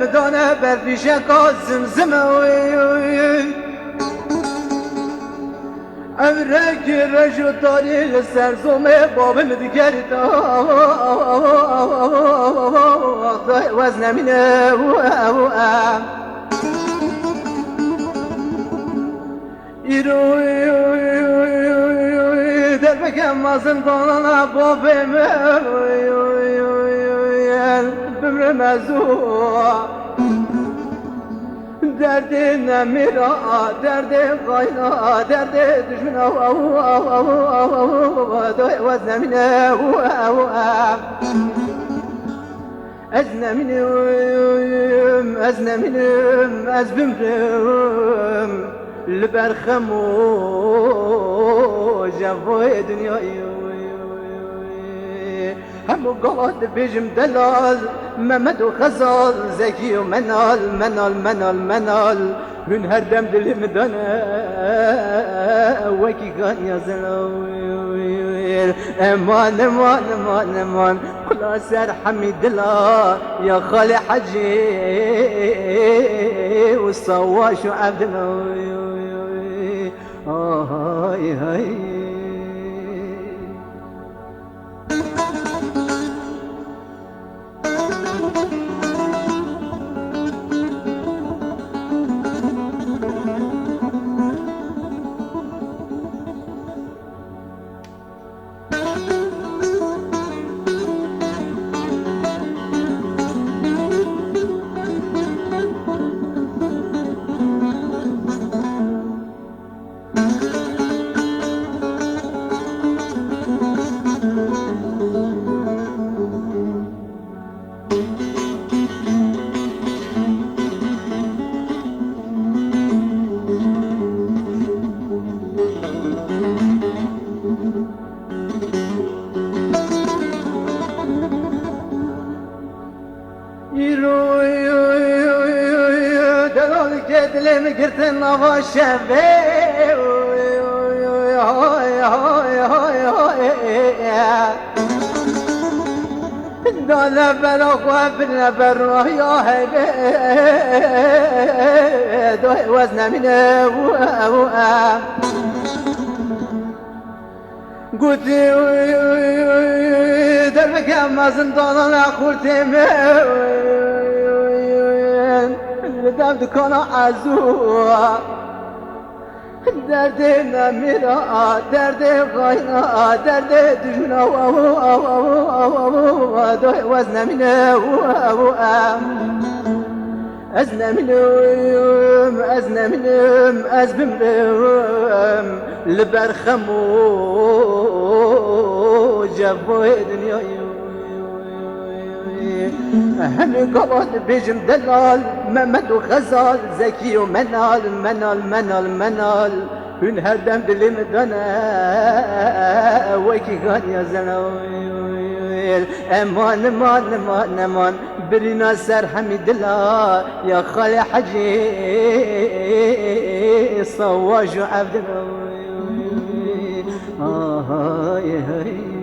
مدانه برفیشه که زمزمه امرك رجل طريق السرزوم باب مدكرت وزن منه دربك ما زندانا باب بمر مزوع درد نمیرا درد غینا درد دشمنا و زمینه از نمینم از بمرم لبرخم و جوای دنیای همو قلات بيجم دلال ممد وخزال زكي ومنال منال من هردم دل مدانا وكي كان يا زلويل امان كل سر حميد الله يا خالي حجي والصواش وعبد الله هاي دلم قرت النظر شبيه دانا بلغوا بالنبر يا هبه وزن منه قلت دربك ما زندانا قلت دم دكان عزوه درد نمیرا درد غینا درد دشمنا وزن منه از نمینم از بمرم لبرخم و جوای دنیای همه قلات بيجم دلال ممد وخزال زكي ومنال هن هردم دل مدانا وكي كان يا زلويل امان برينا سر حميد الله يا خالي حجي صواج عبد الله هاي